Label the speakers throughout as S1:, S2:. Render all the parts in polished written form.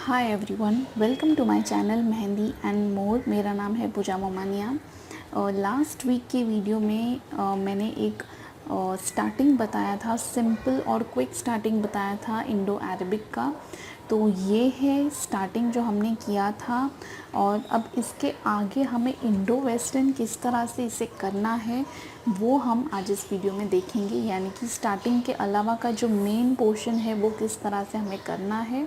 S1: Hi everyone, welcome to my channel Mehndi and more. मेरा नाम है पूजा मोमानिया। और लास्ट वीक के वीडियो में मैंने एक स्टार्टिंग बताया था, सिंपल और क्विक स्टार्टिंग बताया था इंडो अरेबिक का। तो ये है स्टार्टिंग जो हमने किया था। और अब इसके आगे हमें इंडो वेस्टर्न किस तरह से इसे करना है वो हम आज इस वीडियो में देखेंगे। यानी कि स्टार्टिंग के अलावा का जो मेन पोर्शन है वो किस तरह से हमें करना है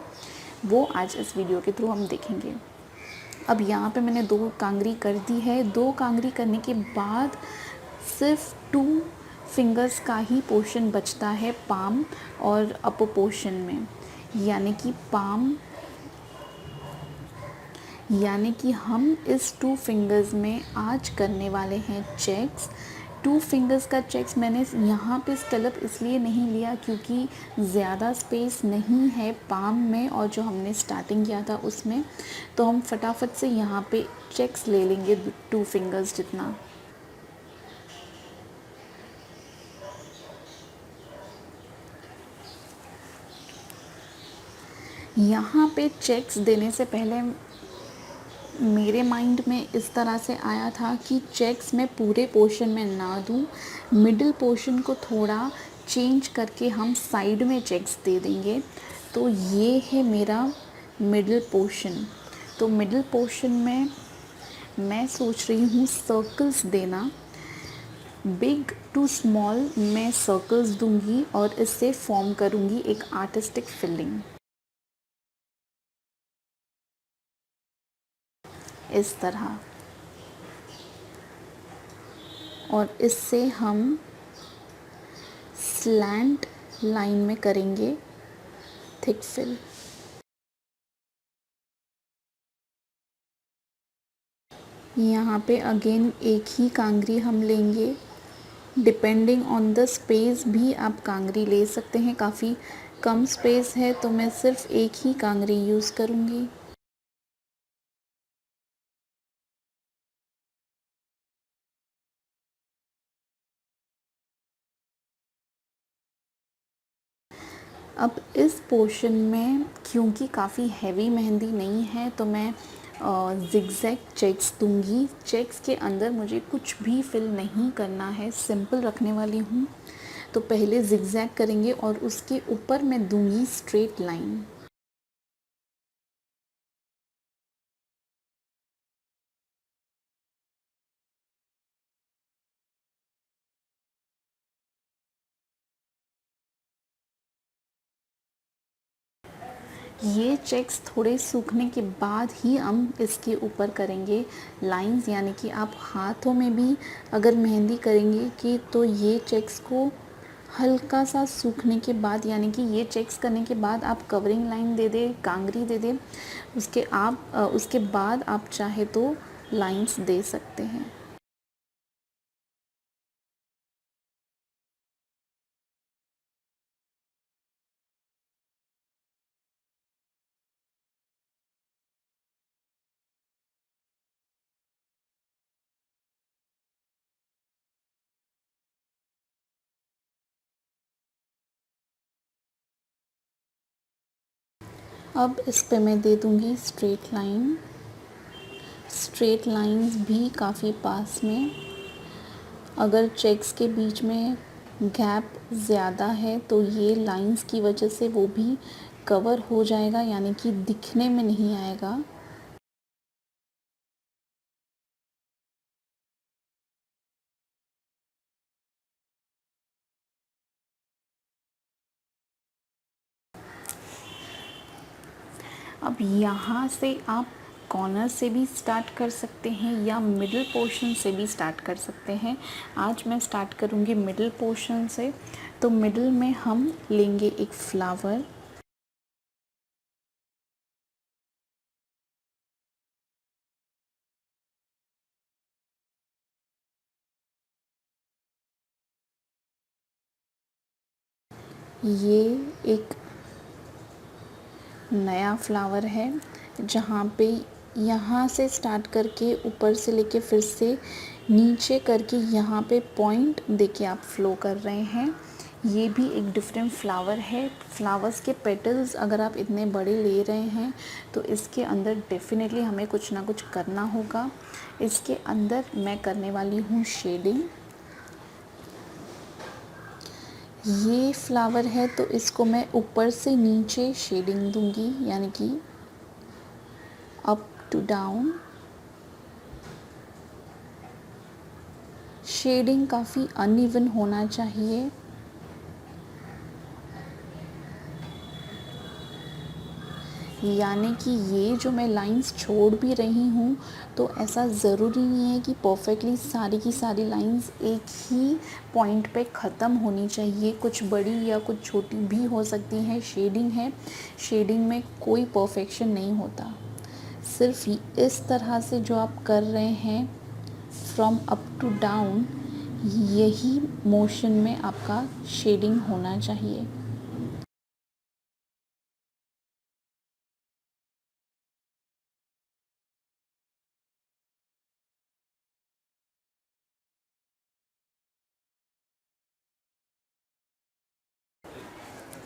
S1: वो आज इस वीडियो के थ्रू हम देखेंगे। अब यहाँ पे मैंने 2 कांगरी कर दी है। 2 कांगरी करने के बाद सिर्फ 2 फिंगर्स का ही पोर्शन बचता है पाम और अपर पोर्शन में। यानी कि हम इस 2 फिंगर्स में आज करने वाले हैं चेक्स। 2 फिंगर्स का चेक्स मैंने यहाँ पे स्कैलप इसलिए नहीं लिया क्योंकि ज़्यादा स्पेस नहीं है पाम में और जो हमने स्टार्टिंग किया था उसमें। तो हम फटाफट से यहाँ पे चेक्स ले लेंगे 2 फिंगर्स जितना। यहाँ पे चेक्स देने से पहले मेरे माइंड में इस तरह से आया था कि चेक्स मैं पूरे पोर्शन में ना दूँ, मिडिल पोर्शन को थोड़ा चेंज करके हम साइड में चेक्स दे देंगे। तो ये है मेरा मिडिल पोर्शन। तो मिडिल पोर्शन में मैं सोच रही हूँ सर्कल्स देना। बिग टू स्मॉल मैं सर्कल्स दूंगी और इससे फॉर्म करूँगी एक आर्टिस्टिक फिलिंग इस तरह। और इससे हम स्लैंट लाइन में करेंगे थिक फिल। यहाँ पे अगेन एक ही कांगरी हम लेंगे। डिपेंडिंग ऑन द स्पेस भी आप कांगरी ले सकते हैं। काफ़ी कम स्पेस है तो मैं सिर्फ एक ही कांगरी यूज़ करूँगी। अब इस पोर्शन में क्योंकि काफ़ी हैवी मेहंदी नहीं है तो मैं ज़िगज़ैग चेक्स दूंगी। चेक्स के अंदर मुझे कुछ भी फिल नहीं करना है, सिंपल रखने वाली हूँ। तो पहले ज़िगज़ैग करेंगे और उसके ऊपर मैं दूंगी स्ट्रेट लाइन। ये चेक्स थोड़े सूखने के बाद ही हम इसके ऊपर करेंगे लाइंस। यानी कि आप हाथों में भी अगर मेहंदी करेंगे कि तो ये चेक्स को हल्का सा सूखने के बाद, यानी कि ये चेक्स करने के बाद आप कवरिंग लाइन दे दें, कांगरी दे दें। उसके बाद आप चाहे तो लाइंस दे सकते हैं। अब इस पे मैं दे दूँगी स्ट्रेट लाइन। स्ट्रेट लाइंस भी काफ़ी पास में। अगर चेक्स के बीच में गैप ज़्यादा है तो ये लाइंस की वजह से वो भी कवर हो जाएगा, यानी कि दिखने में नहीं आएगा। अब यहाँ से आप कॉर्नर से भी स्टार्ट कर सकते हैं या मिडिल पोर्शन से भी स्टार्ट कर सकते हैं। आज मैं स्टार्ट करूँगी मिडिल पोर्शन से। तो मिडिल में हम लेंगे एक फ्लावर। ये एक नया फ्लावर है जहाँ पे यहाँ से स्टार्ट करके ऊपर से लेके फिर से नीचे करके यहाँ पे पॉइंट देके आप फ्लो कर रहे हैं। ये भी एक डिफरेंट फ्लावर है। फ्लावर्स के पेटल्स अगर आप इतने बड़े ले रहे हैं तो इसके अंदर डेफिनेटली हमें कुछ ना कुछ करना होगा। इसके अंदर मैं करने वाली हूँ शेडिंग। ये फ्लावर है तो इसको मैं ऊपर से नीचे शेडिंग दूंगी, यानी कि अप टू डाउन। शेडिंग काफ़ी अनइवन होना चाहिए। यानी कि ये जो मैं लाइंस छोड़ भी रही हूँ तो ऐसा ज़रूरी नहीं है कि परफेक्टली सारी की सारी लाइंस एक ही पॉइंट पे ख़त्म होनी चाहिए। कुछ बड़ी या कुछ छोटी भी हो सकती हैं। शेडिंग है, शेडिंग में कोई परफेक्शन नहीं होता। सिर्फ इस तरह से जो आप कर रहे हैं फ्रॉम अप टू डाउन, यही मोशन में आपका शेडिंग होना चाहिए।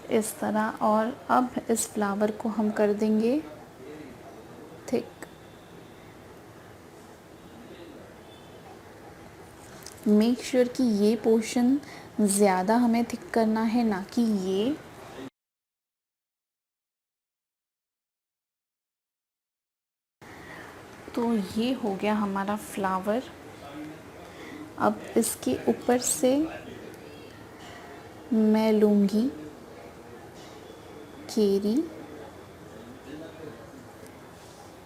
S1: इस तरह। और अब इस फ्लावर को हम कर देंगे थिक। मेक श्योर कि ये पोर्शन ज़्यादा हमें थिक करना है, ना कि ये। तो ये हो गया हमारा फ्लावर। अब इसके ऊपर से मैं लूँगी केरी,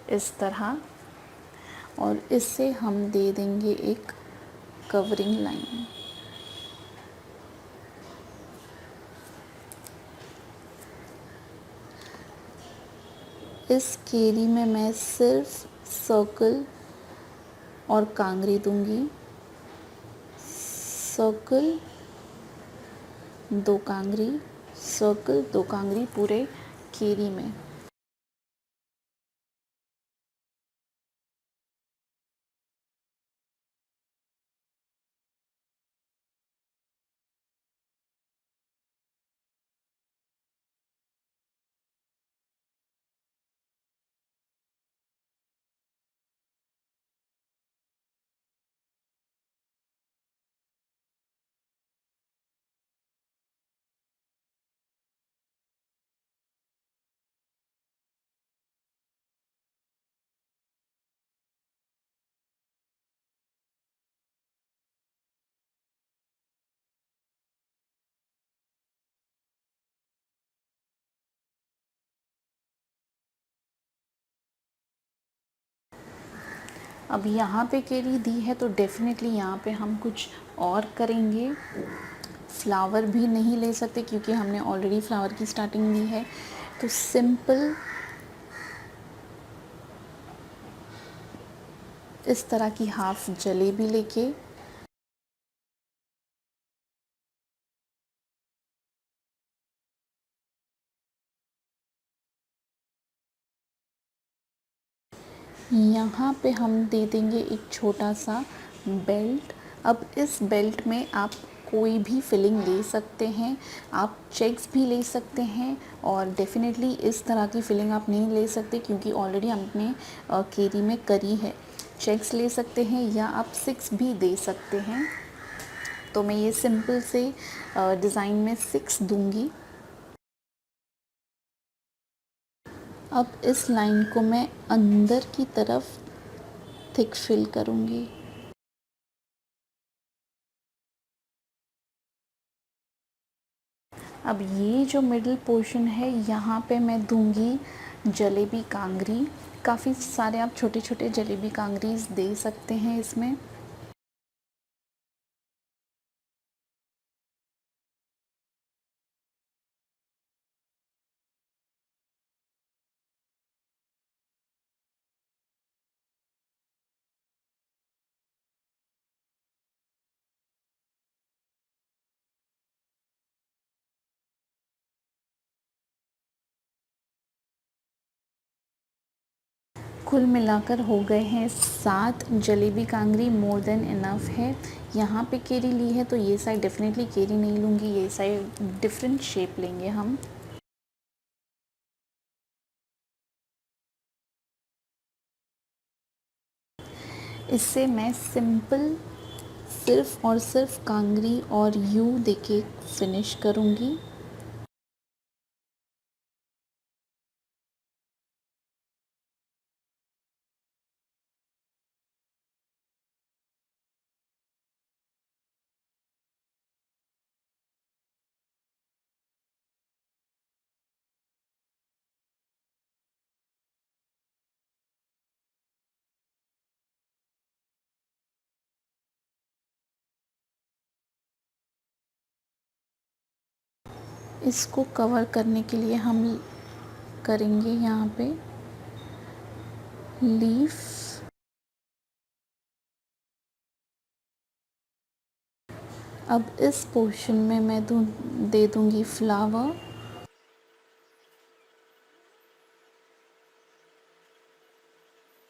S1: इस तरह, और इससे हम दे देंगे एक कवरिंग लाइन। इस केरी में मैं सिर्फ सर्कल और कांगरी दूंगी। सर्कल, दो कांगरी, सर्कल, दो कांगरी पूरे केरी में। अब यहाँ पे केरी दी है तो डेफिनेटली यहाँ पे हम कुछ और करेंगे। फ्लावर भी नहीं ले सकते क्योंकि हमने ऑलरेडी फ्लावर की स्टार्टिंग दी है। तो सिंपल इस तरह की हाफ जलेबी लेके यहाँ पे हम दे देंगे एक छोटा सा बेल्ट। अब इस बेल्ट में आप कोई भी फिलिंग ले सकते हैं। आप चेक्स भी ले सकते हैं, और डेफिनेटली इस तरह की फिलिंग आप नहीं ले सकते क्योंकि ऑलरेडी हमने केरी में करी है। चेक्स ले सकते हैं या आप 6 भी दे सकते हैं। तो मैं ये सिंपल से डिज़ाइन में 6 दूंगी। अब इस लाइन को मैं अंदर की तरफ थिक फिल करूँगी। अब ये जो मिडिल पोर्शन है यहाँ पे मैं दूंगी जलेबी कांगरी। काफ़ी सारे आप छोटे छोटे जलेबी कांगरीज दे सकते हैं इसमें। कुल मिलाकर हो गए हैं 7 jalebi Kangri, more than enough है। यहाँ पे केरी ली है तो ये साइड डेफिनेटली केरी नहीं लूँगी, ये साइड डिफरेंट शेप लेंगे हम। इससे मैं सिंपल सिर्फ़ और सिर्फ कांगरी और यू देके फिनिश करूँगी। इसको कवर करने के लिए हम करेंगे यहाँ पे लीफ। अब इस पोर्शन में मैं दे दूँगी फ्लावर।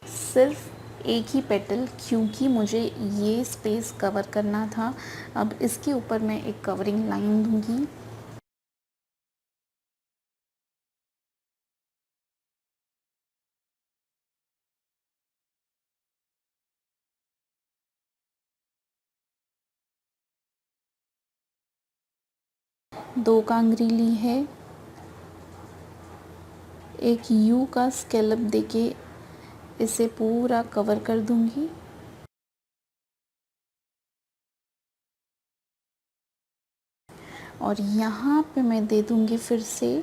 S1: सिर्फ एक ही पेटल, क्योंकि मुझे ये स्पेस कवर करना था। अब इसके ऊपर मैं एक कवरिंग लाइन दूँगी। दो कांगरी ली है, एक यू का स्केलप देके इसे पूरा कवर कर दूँगी। और यहाँ पे मैं दे दूँगी फिर से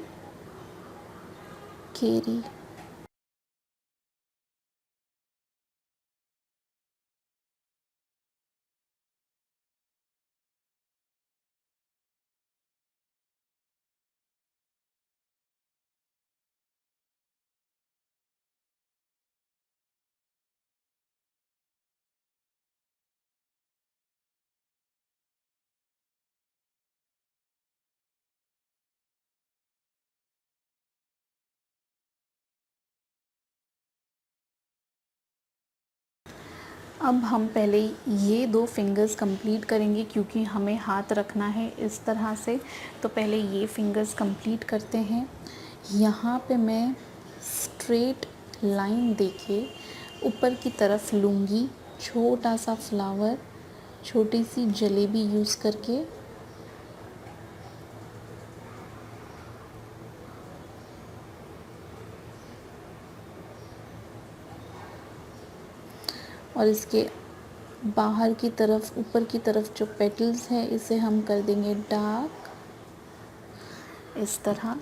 S1: केरी। अब हम पहले ये 2 फिंगर्स कंप्लीट करेंगे, क्योंकि हमें हाथ रखना है इस तरह से। तो पहले ये फिंगर्स कंप्लीट करते हैं। यहाँ पे मैं स्ट्रेट लाइन देके ऊपर की तरफ लूँगी, छोटा सा फ्लावर, छोटी सी जलेबी यूज़ करके। और इसके बाहर की तरफ, ऊपर की तरफ जो पेटल्स है, इसे हम कर देंगे डार्क इस तरह।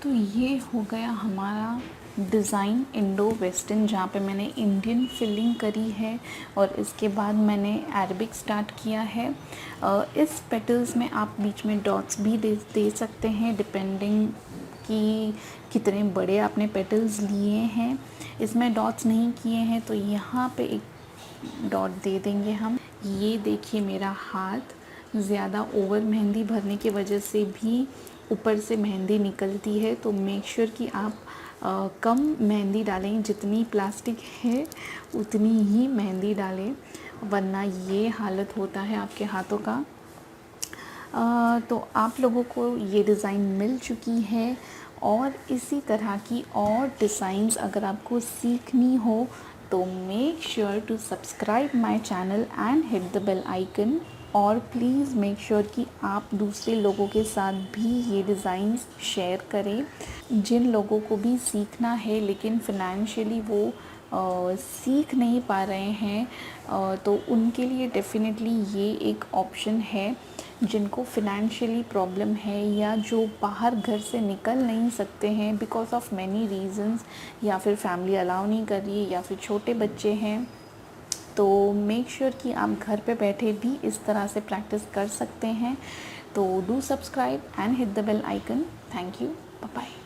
S1: तो ये हो गया हमारा डिज़ाइन इंडो वेस्टर्न, जहाँ पे मैंने इंडियन फिलिंग करी है और इसके बाद मैंने अरबिक स्टार्ट किया है। इस पेटल्स में आप बीच में डॉट्स भी दे सकते हैं, डिपेंडिंग कि कितने बड़े आपने पेटल्स लिए हैं। इसमें डॉट्स नहीं किए हैं तो यहाँ पे एक डॉट दे देंगे हम। ये देखिए मेरा हाथ ज़्यादा ओवर मेहंदी भरने की वजह से भी ऊपर से मेहंदी निकलती है, तो मेक श्योर कि आप कम मेहंदी डालें, जितनी प्लास्टिक है उतनी ही मेहंदी डालें, वरना ये हालत होता है आपके हाथों का। तो आप लोगों को ये डिज़ाइन मिल चुकी है और इसी तरह की और डिज़ाइंस अगर आपको सीखनी हो तो make sure to subscribe my channel and hit the bell icon, और प्लीज़ मेक श्योर कि आप दूसरे लोगों के साथ भी ये डिज़ाइंस शेयर करें। जिन लोगों को भी सीखना है लेकिन फिनेंशियली वो सीख नहीं पा रहे हैं, तो उनके लिए डेफ़िनेटली ये एक ऑप्शन है। जिनको फिनेंशियली प्रॉब्लम है या जो बाहर घर से निकल नहीं सकते हैं बिकॉज़ ऑफ मैनी रीज़न्स, या फिर फैमिली अलाउ नहीं कर रही है या फिर छोटे बच्चे हैं, तो मेक श्योर कि आप घर पे बैठे भी इस तरह से प्रैक्टिस कर सकते हैं। तो do subscribe and hit the bell icon. Thank you, bye bye.